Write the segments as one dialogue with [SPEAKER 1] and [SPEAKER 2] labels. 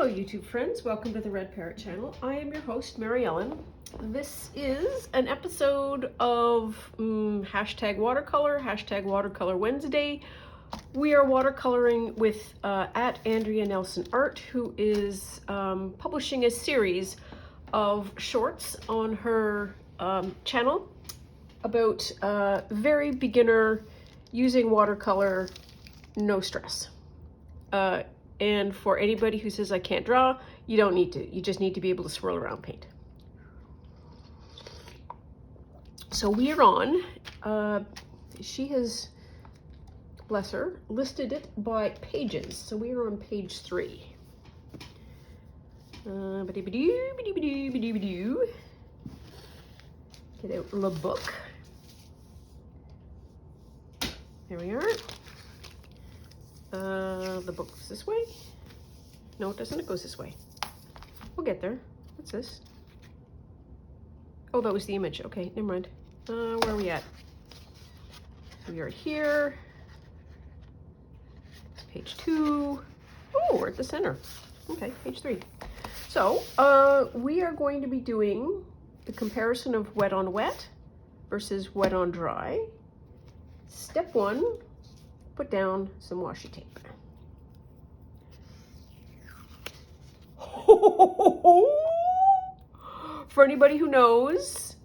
[SPEAKER 1] Hello YouTube friends, welcome to the Red Parrot channel. I am your host, Mary Ellen. This is an episode of hashtag watercolor Wednesday. We are watercoloring with at Andrea Nelson Art, who is publishing a series of shorts on her channel about very beginner using watercolor, no stress. And for anybody who says I can't draw, you don't need to. You just need to be able to swirl around paint. So we are on, she has, bless her, listed it by pages. So we are on page 3. Get out the book. There we are. The book goes this way. No, it doesn't. It goes this way. We'll get there. What's this? Oh, that was the image. Okay, never mind. Where are we at? So we are here. It's page 2. Oh, we're at the center. Okay, page 3. So, we are going to be doing the comparison of wet on wet versus wet on dry. Step 1. Put down some washi tape. For anybody who knows,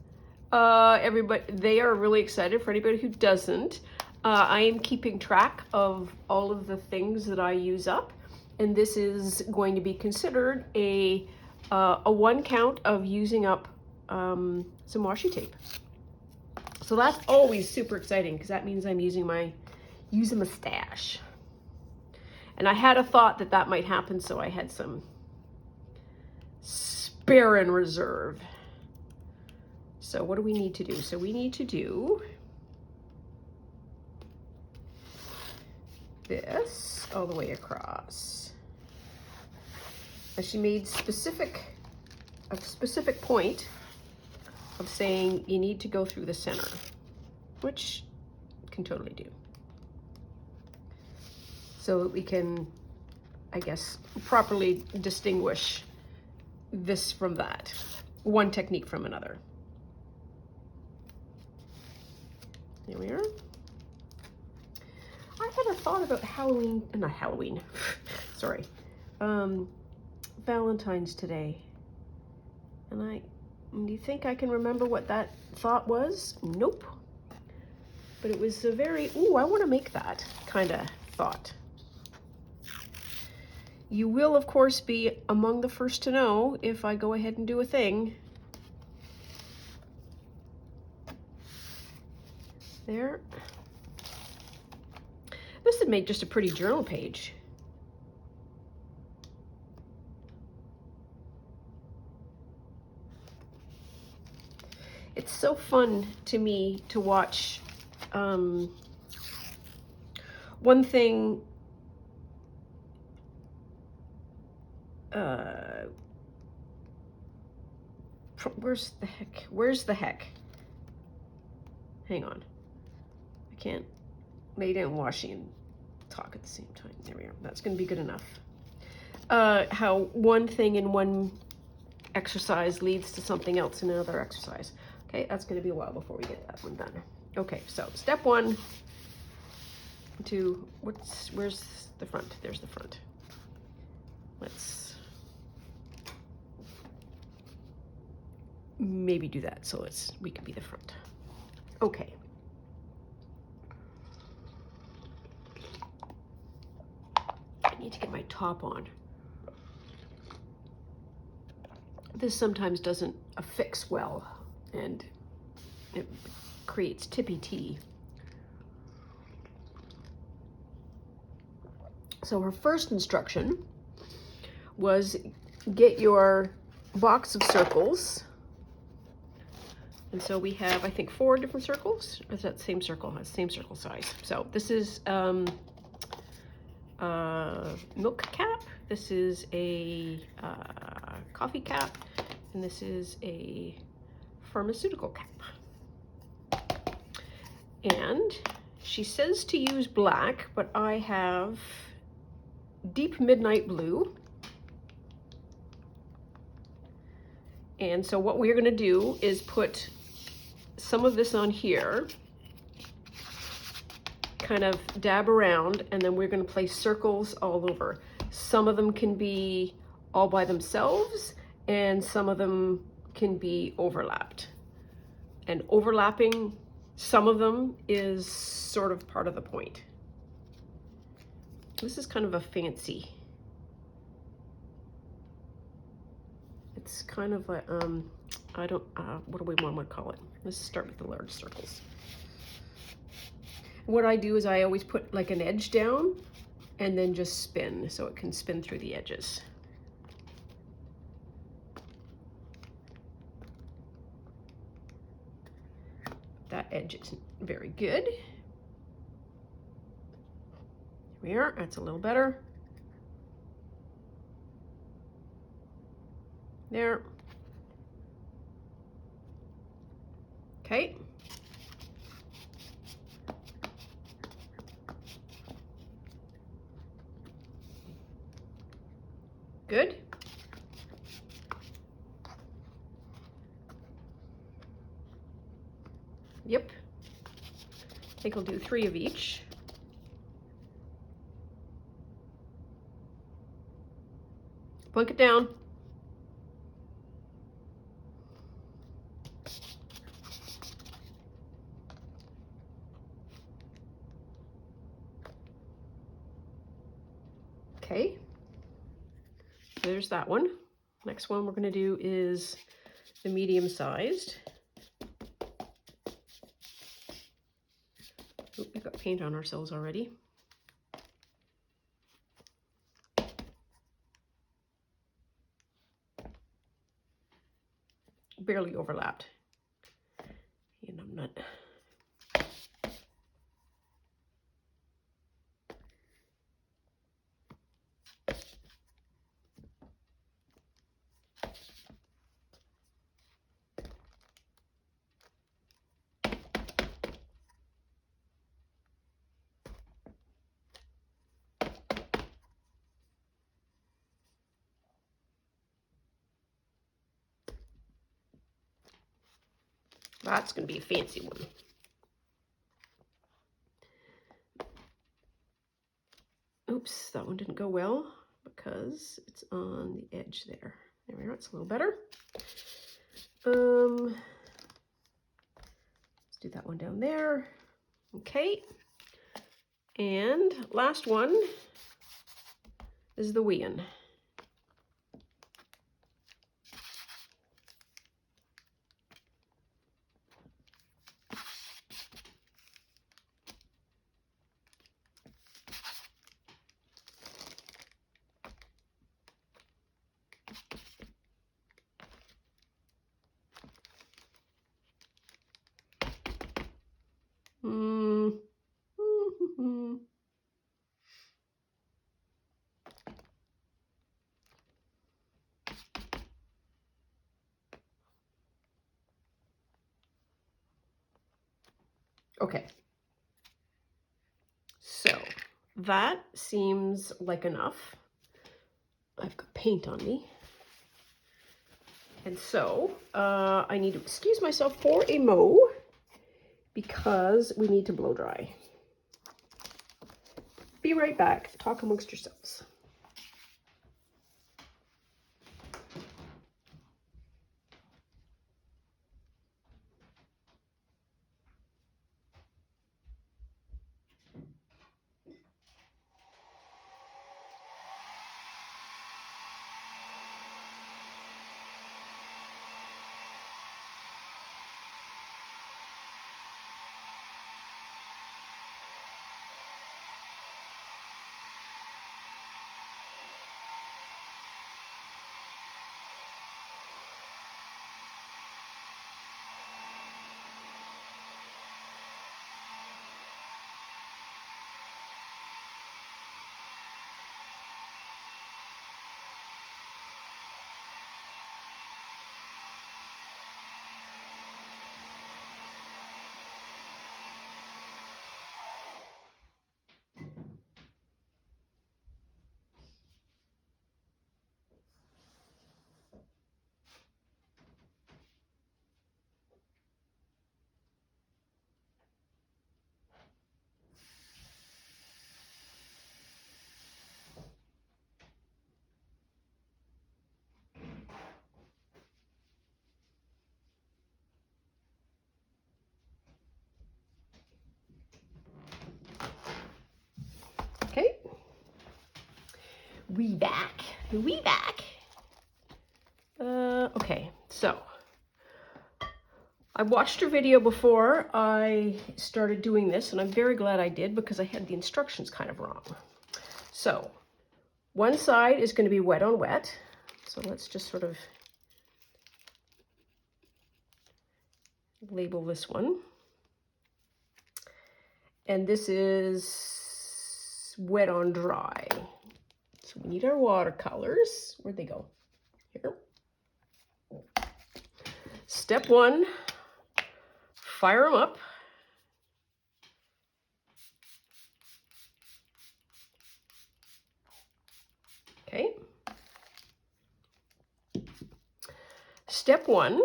[SPEAKER 1] they are really excited. For anybody who doesn't, I am keeping track of all of the things that I use up, and this is going to be considered a 1 count of using up some washi tape. So that's always super exciting because that means I'm using a stash. And I had a thought that that might happen, so I had some spare in reserve. So what do we need to do? So we need to do this all the way across. And she made a specific point of saying you need to go through the center, which you can totally do. So that we can, I guess, properly distinguish this from that, one technique from another. Here we are. I had a thought about sorry, Valentine's today. And do you think I can remember what that thought was? Nope. But it was a very, I want to make that kind of thought. You will, of course, be among the first to know if I go ahead and do a thing. There. This would make just a pretty journal page. It's so fun to me to watch. One thing where's the heck? Hang on. I can't lay down washi and talk at the same time. There we are. That's going to be good enough. How one thing in one exercise leads to something else in another exercise. Okay, that's going to be a while before we get that one done. Okay, so step 1 to where's the front? There's the front. Let's maybe do that so we can be the front. Okay. I need to get my top on. This sometimes doesn't affix well and it creates tippy tea. So her first instruction was get your box of circles. And so we have, I think, 4 different circles. Or is that the same circle? It's the same circle size. So this is milk cap. This is a coffee cap. And this is a pharmaceutical cap. And she says to use black, but I have deep midnight blue And so what we're gonna do is put some of this on here, kind of dab around, and then we're gonna place circles all over. Some of them can be all by themselves, and some of them can be overlapped. And overlapping some of them is sort of part of the point. This is kind of a fancy. It's kind of a, I don't, what do we want to call it? Let's start with the large circles. What I do is I always put like an edge down and then just spin so it can spin through the edges. That edge isn't very good. Here we are, that's a little better. There. Okay. Good. Yep. I think I'll do 3 of each. Plunk it down. Okay, there's that one. Next one we're going to do is the medium-sized. Oh, we've got paint on ourselves already. Barely overlapped. And I'm not. That's going to be a fancy one. Oops, that one didn't go well because it's on the edge there. There we are, it's a little better. Let's do that one down there. Okay. And last one is the wee one. Okay, so that seems like enough. I've got paint on me. And so I need to excuse myself for a mo because we need to blow dry. Be right back. Talk amongst yourselves. We back. We back. Okay, so I watched her video before I started doing this, and I'm very glad I did because I had the instructions kind of wrong. So one side is going to be wet on wet. So let's just sort of label this one. And this is wet on dry. So we need our watercolors. Where'd they go? Here. Step one, fire them up. Okay. Step one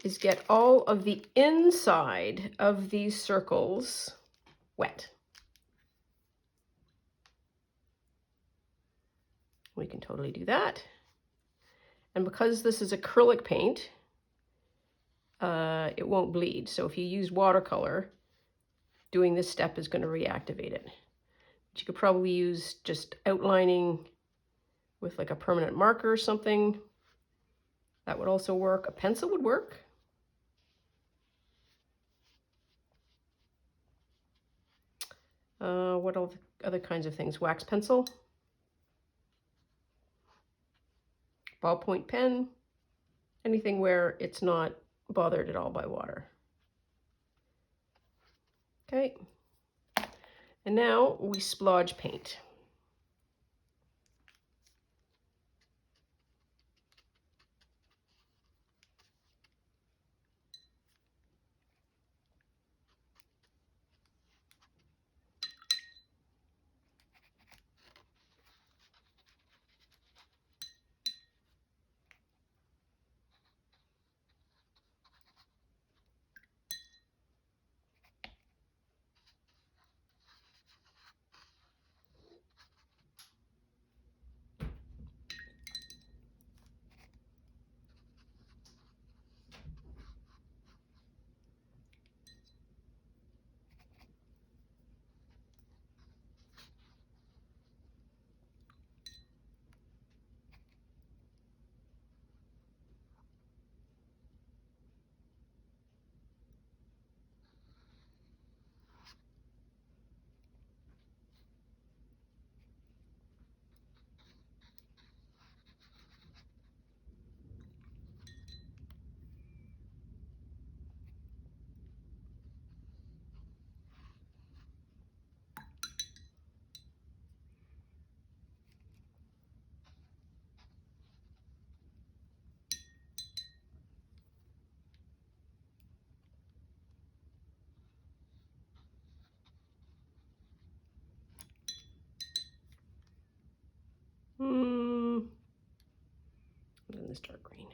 [SPEAKER 1] is get all of the inside of these circles wet. We can totally do that. And because this is acrylic paint, it won't bleed. So if you use watercolor, doing this step is going to reactivate it. But you could probably use just outlining with like a permanent marker or something. That would also work. A pencil would work. What other kinds of things? Wax pencil, ballpoint pen, anything where it's not bothered at all by water. Okay, and now we splodge paint. And then this dark green.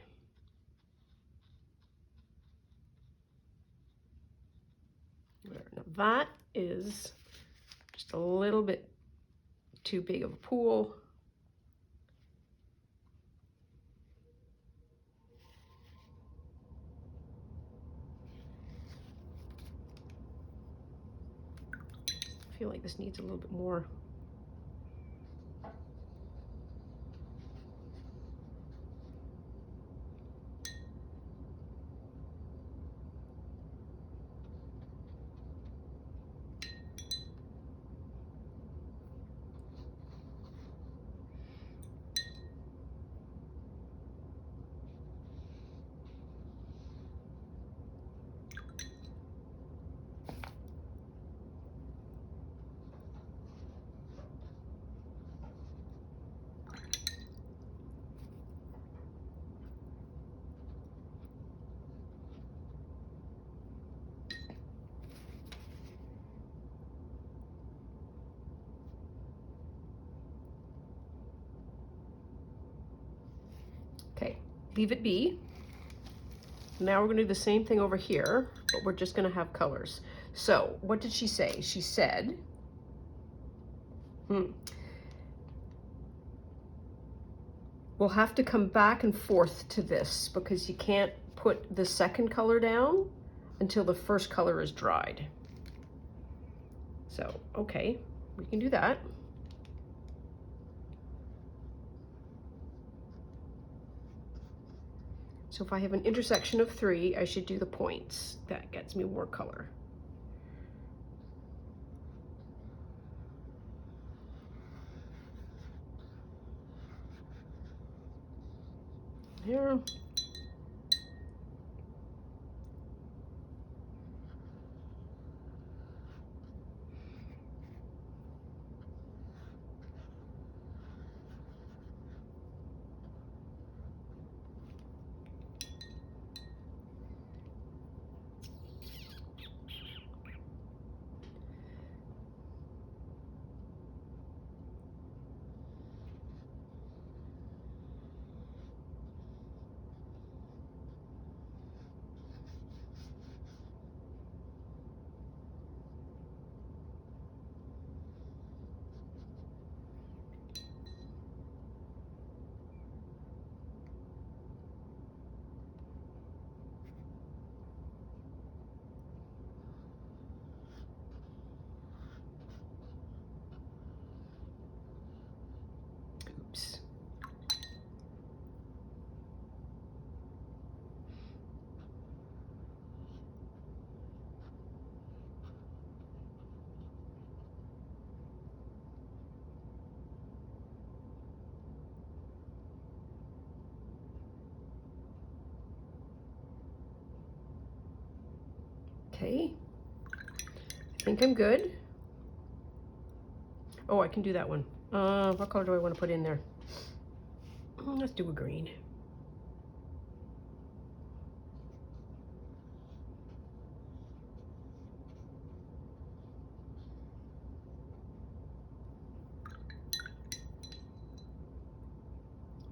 [SPEAKER 1] Now that is just a little bit too big of a pool. I feel like this needs a little bit more. Okay, leave it be. Now we're going to do the same thing over here, but we're just going to have colors. So what did she say? She said, we'll have to come back and forth to this because you can't put the second color down until the first color is dried. So, okay, we can do that. So if I have an intersection of 3, I should do the points. That gets me more color. There. Oops. Okay, I think I'm good. Oh, I can do that one. What color do I want to put in there? Let's do a green.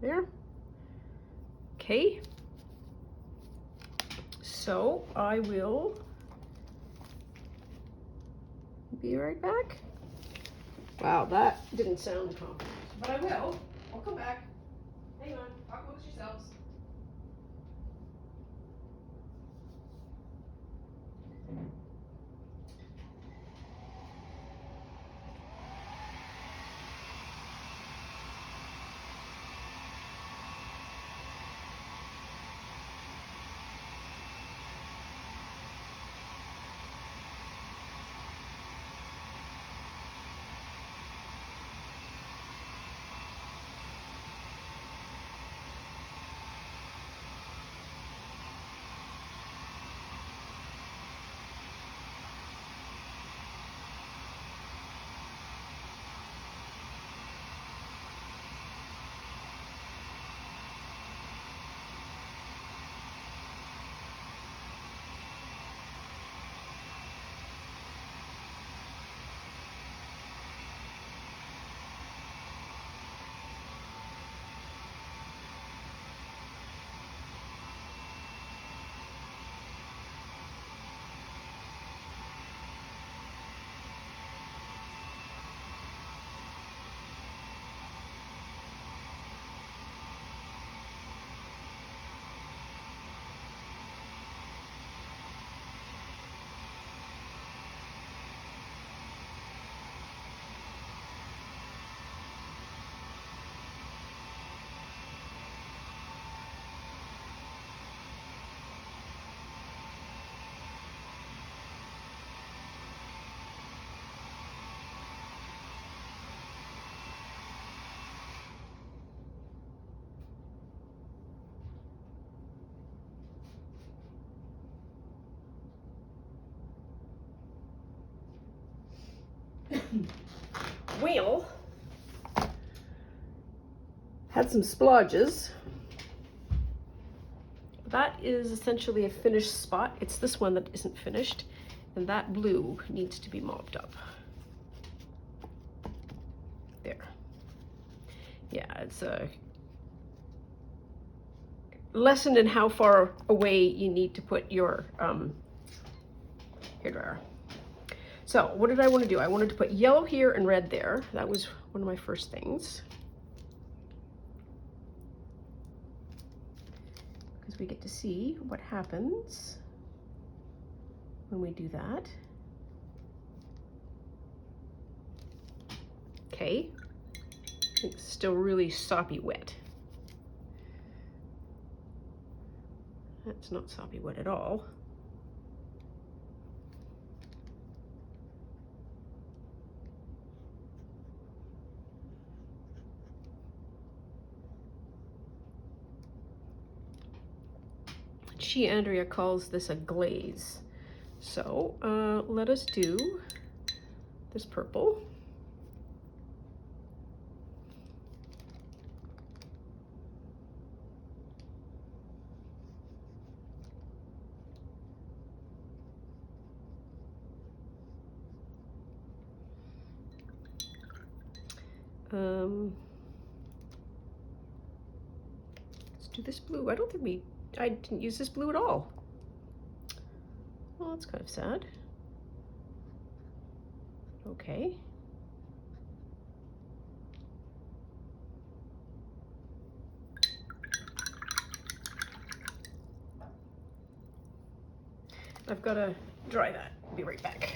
[SPEAKER 1] There. Okay. So I will be right back. Wow, that didn't sound confident, but I will. I'll come back. Hang on, talk amongst yourselves. Well, had some splodges. That is essentially a finished spot. It's this one that isn't finished, and that blue needs to be mopped up. There. Yeah, it's a lesson in how far away you need to put your hairdryer. So what did I want to do? I wanted to put yellow here and red there. That was one of my first things. Because we get to see what happens when we do that. Okay, it's still really soppy wet. That's not soppy wet at all. Andrea calls this a glaze. So let us do this purple. Let's do this blue. I didn't use this blue at all. Well, that's kind of sad. Okay. I've got to dry that. Be right back.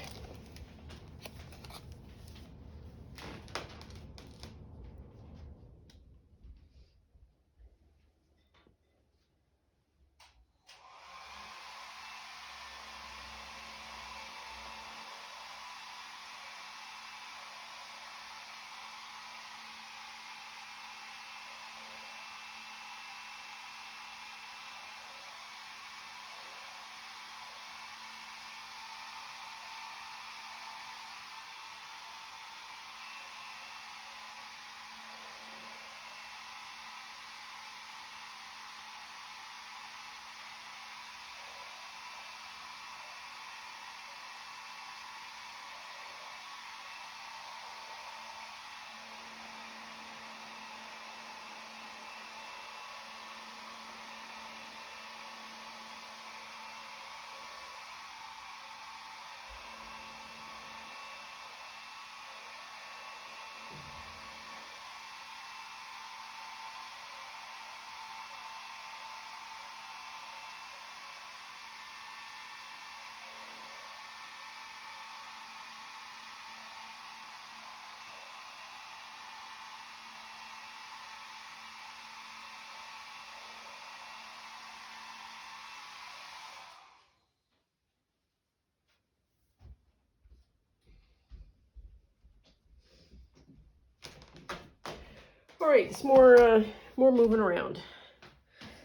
[SPEAKER 1] All right, it's more moving around.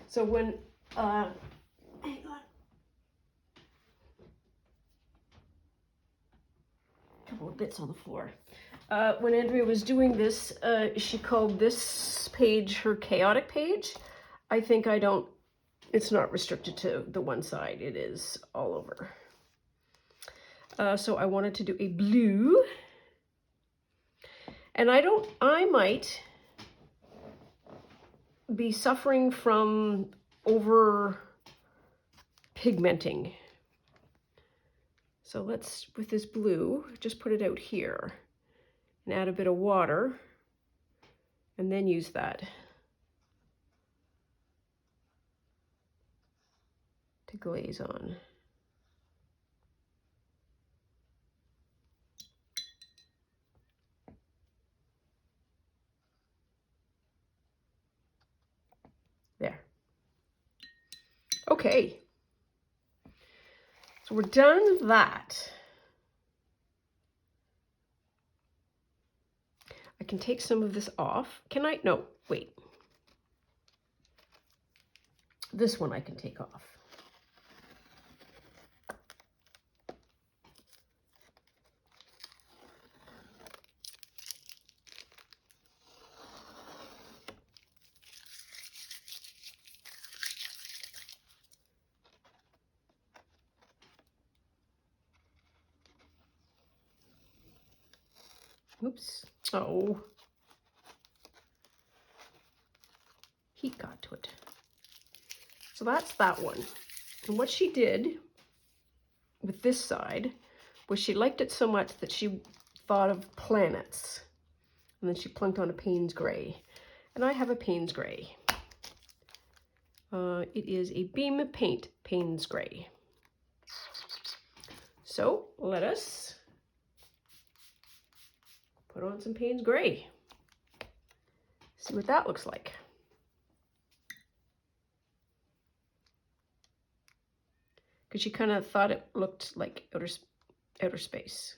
[SPEAKER 1] So when, hang on, a couple of bits on the floor. When Andrea was doing this, she called this page her chaotic page. I think it's not restricted to the one side. It is all over. So I wanted to do a blue. And I might be suffering from over pigmenting. So let's, with this blue, just put it out here and add a bit of water and then use that to glaze on. There. Okay. So we're done with that. I can take some of this off. Can I? No, wait. This one I can take off. Oops. Oh. Heat got to it. So that's that one. And what she did with this side was she liked it so much that she thought of planets. And then she plunked on a Payne's Gray. And I have a Payne's Gray. It is a Beam Paint Payne's Gray. So let us put on some Payne's Gray. See what that looks like. because she kind of thought it looked like outer space.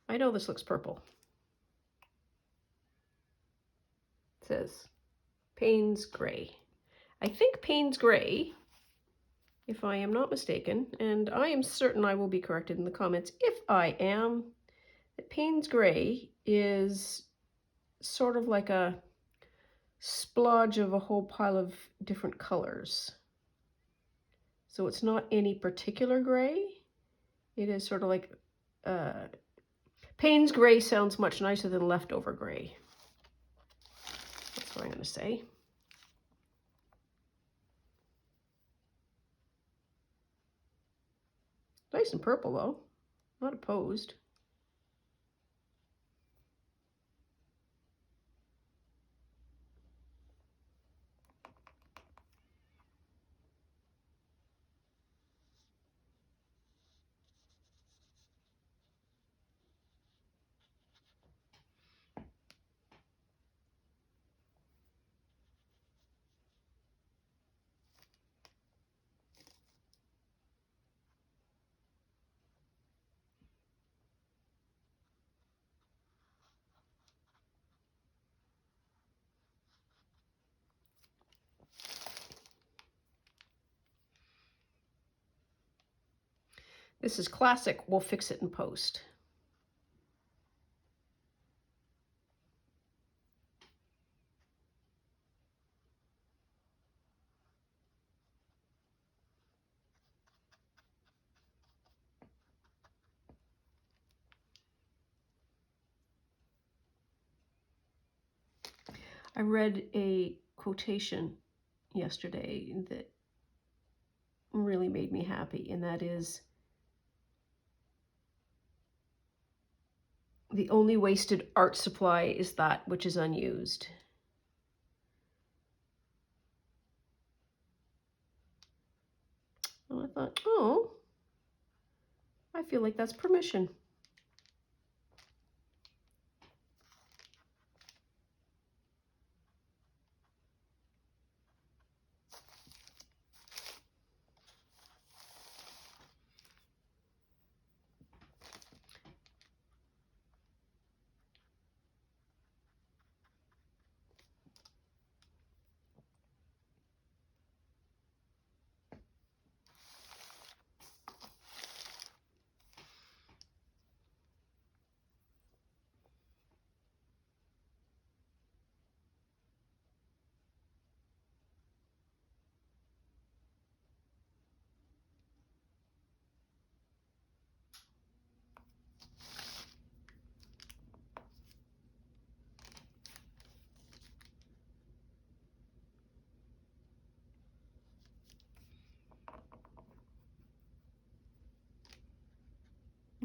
[SPEAKER 1] I know this looks purple. It says Payne's Gray. I think Payne's Gray, if I am not mistaken, and I am certain I will be corrected in the comments if I am, that Payne's Gray is sort of like a splodge of a whole pile of different colors. So it's not any particular gray. It is sort of like, Payne's Gray sounds much nicer than leftover gray. That's what I'm going to say. Nice and purple though, not opposed. This is classic, we'll fix it in post. I read a quotation yesterday that really made me happy, and that is, the only wasted art supply is that which is unused. And I thought, oh, I feel like that's permission.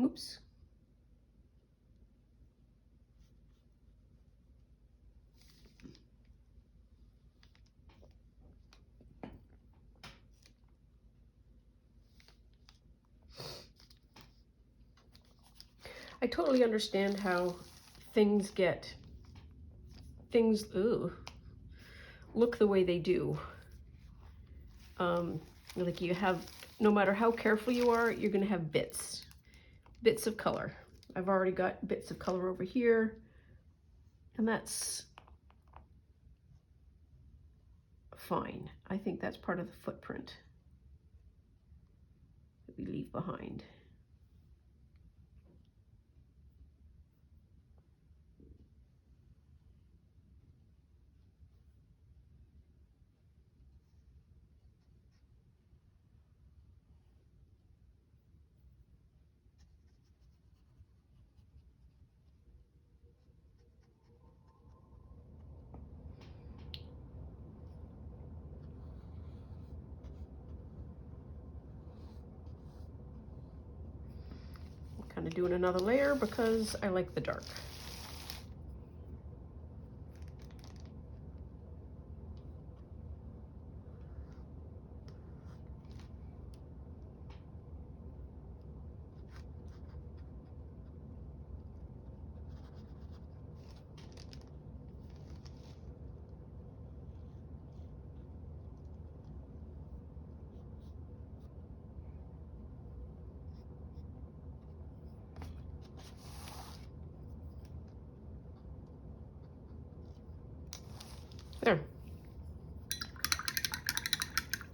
[SPEAKER 1] Oops. I totally understand how things look the way they do. Like you have, no matter how careful you are, you're going to have bits of color. I've already got bits of color over here, and that's fine. I think that's part of the footprint that we leave behind. Kind of doing another layer because I like the dark.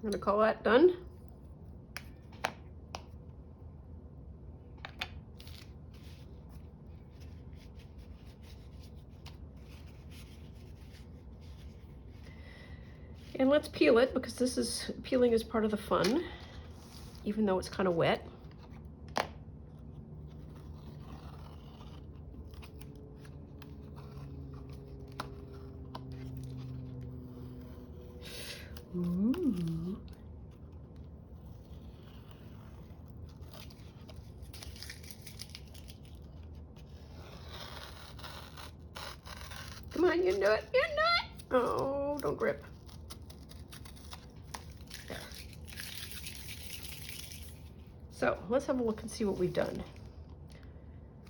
[SPEAKER 1] I'm gonna call that done. And let's peel it, because peeling is part of the fun, even though it's kind of wet. Ooh. Come on, you can do it. You can do it. Oh, don't grip. There. So let's have a look and see what we've done.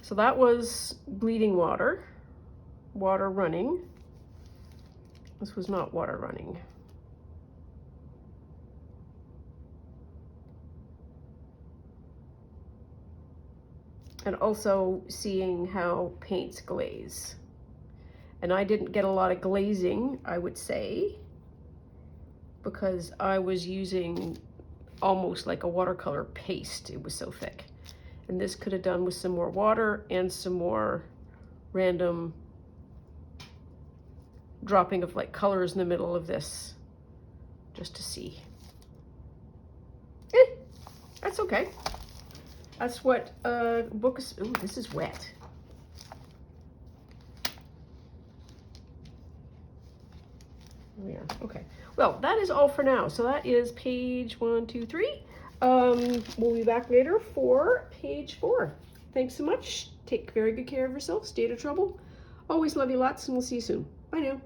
[SPEAKER 1] So that was bleeding water, water running. This was not water running. And also seeing how paints glaze. And I didn't get a lot of glazing, I would say, because I was using almost like a watercolor paste. It was so thick. And this could have done with some more water and some more random dropping of like colors in the middle of this, just to see. That's okay. That's what book is. Ooh, this is wet. Yeah, okay. Well, that is all for now. So that is page 1, 2, 3. We'll be back later for page 4. Thanks so much. Take very good care of yourself. Stay out of trouble. Always love you lots, and we'll see you soon. Bye now.